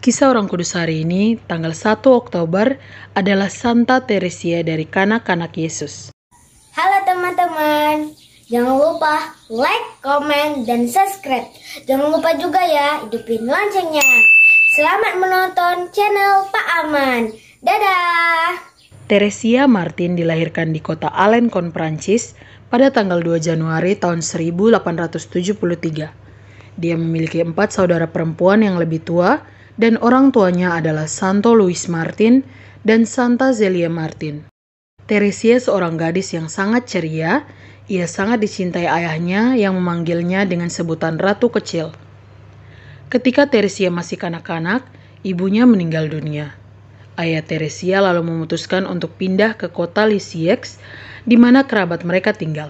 Kisah Orang Kudus hari ini, tanggal 1 Oktober, adalah Santa Teresia dari Kanak-Kanak Yesus. Halo teman-teman, jangan lupa like, komen, dan subscribe. Jangan lupa juga ya, hidupin loncengnya. Selamat menonton channel Pak Aman. Dadah! Teresia Martin dilahirkan di kota Alencon, Prancis pada tanggal 2 Januari tahun 1873. Dia memiliki 4 saudara perempuan yang lebih tua, dan orang tuanya adalah Santo Louis Martin dan Santa Zelia Martin. Teresia seorang gadis yang sangat ceria. Ia sangat dicintai ayahnya yang memanggilnya dengan sebutan Ratu Kecil. Ketika Teresia masih kanak-kanak, ibunya meninggal dunia. Ayah Teresia lalu memutuskan untuk pindah ke kota Lisieux, di mana kerabat mereka tinggal.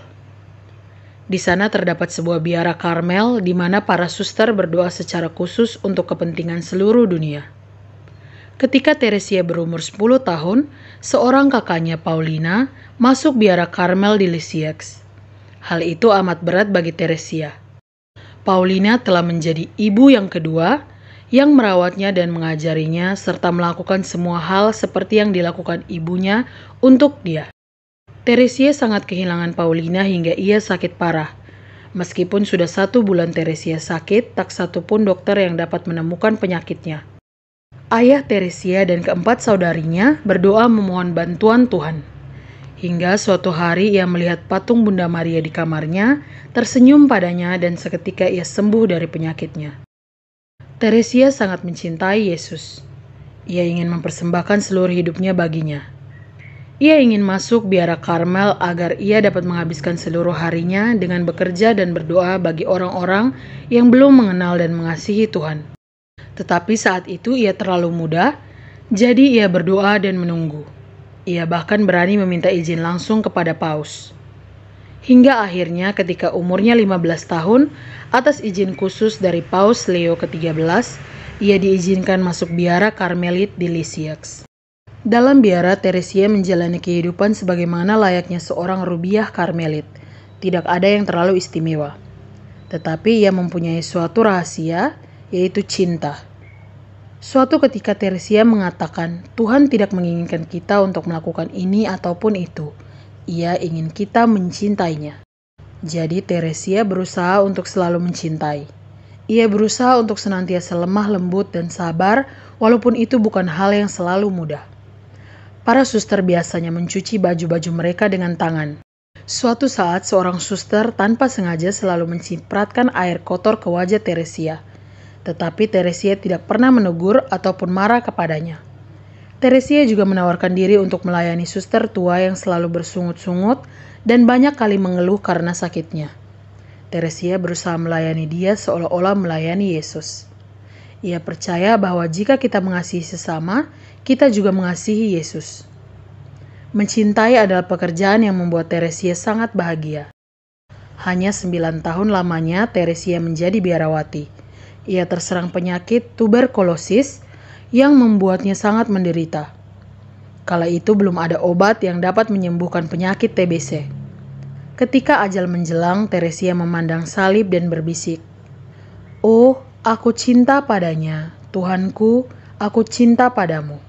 Di sana terdapat sebuah biara Karmel di mana para suster berdoa secara khusus untuk kepentingan seluruh dunia. Ketika Teresia berumur 10 tahun, seorang kakaknya Paulina masuk biara Karmel di Lisieux. Hal itu amat berat bagi Teresia. Paulina telah menjadi ibu yang kedua yang merawatnya dan mengajarinya serta melakukan semua hal seperti yang dilakukan ibunya untuk dia. Teresia sangat kehilangan Paulina hingga ia sakit parah. Meskipun sudah 1 bulan Teresia sakit, tak satu pun dokter yang dapat menemukan penyakitnya. Ayah Teresia dan keempat saudarinya berdoa memohon bantuan Tuhan. Hingga suatu hari ia melihat patung Bunda Maria di kamarnya, tersenyum padanya dan seketika ia sembuh dari penyakitnya. Teresia sangat mencintai Yesus. Ia ingin mempersembahkan seluruh hidupnya baginya. Ia ingin masuk biara Karmel agar ia dapat menghabiskan seluruh harinya dengan bekerja dan berdoa bagi orang-orang yang belum mengenal dan mengasihi Tuhan. Tetapi saat itu ia terlalu muda, jadi ia berdoa dan menunggu. Ia bahkan berani meminta izin langsung kepada Paus. Hingga akhirnya ketika umurnya 15 tahun, atas izin khusus dari Paus Leo ke-13, ia diizinkan masuk biara Karmelit di Lisieux. Dalam biara, Teresia menjalani kehidupan sebagaimana layaknya seorang rubiah Karmelit. Tidak ada yang terlalu istimewa. Tetapi ia mempunyai suatu rahasia, yaitu cinta. Suatu ketika Teresia mengatakan, Tuhan tidak menginginkan kita untuk melakukan ini ataupun itu. Ia ingin kita mencintainya. Jadi Teresia berusaha untuk selalu mencintai. Ia berusaha untuk senantiasa lemah lembut dan sabar, walaupun itu bukan hal yang selalu mudah. Para suster biasanya mencuci baju-baju mereka dengan tangan. Suatu saat seorang suster tanpa sengaja selalu mencipratkan air kotor ke wajah Teresia. Tetapi Teresia tidak pernah menegur ataupun marah kepadanya. Teresia juga menawarkan diri untuk melayani suster tua yang selalu bersungut-sungut dan banyak kali mengeluh karena sakitnya. Teresia berusaha melayani dia seolah-olah melayani Yesus. Ia percaya bahwa jika kita mengasihi sesama, kita juga mengasihi Yesus. Mencintai adalah pekerjaan yang membuat Teresia sangat bahagia. Hanya 9 tahun lamanya Teresia menjadi biarawati. Ia terserang penyakit tuberkulosis yang membuatnya sangat menderita. Kala itu belum ada obat yang dapat menyembuhkan penyakit TBC. Ketika ajal menjelang, Teresia memandang salib dan berbisik, "Oh, aku cinta padanya, Tuhanku, aku cinta padamu."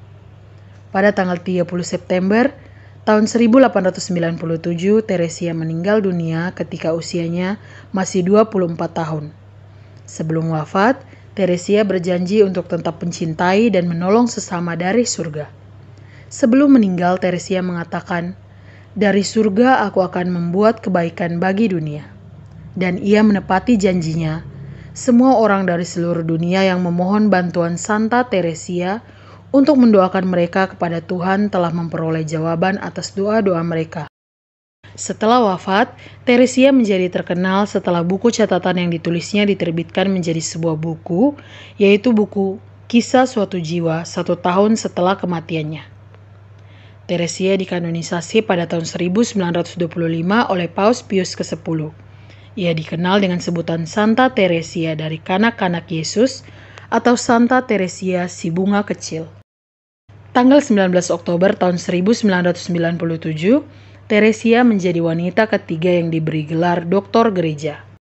Pada tanggal 30 September tahun 1897, Teresia meninggal dunia ketika usianya masih 24 tahun. Sebelum wafat, Teresia berjanji untuk tetap mencintai dan menolong sesama dari surga. Sebelum meninggal, Teresia mengatakan, "Dari surga aku akan membuat kebaikan bagi dunia." Dan ia menepati janjinya. Semua orang dari seluruh dunia yang memohon bantuan Santa Teresia untuk mendoakan mereka kepada Tuhan telah memperoleh jawaban atas doa-doa mereka. Setelah wafat, Teresia menjadi terkenal setelah buku catatan yang ditulisnya diterbitkan menjadi sebuah buku, yaitu buku Kisah Suatu Jiwa 1 tahun setelah kematiannya. Teresia dikanonisasi pada tahun 1925 oleh Paus Pius ke-10. Ia dikenal dengan sebutan Santa Teresia dari Kanak-Kanak Yesus atau Santa Teresia si bunga kecil. Tanggal 19 Oktober tahun 1997, Teresia menjadi wanita ketiga yang diberi gelar Doktor Gereja.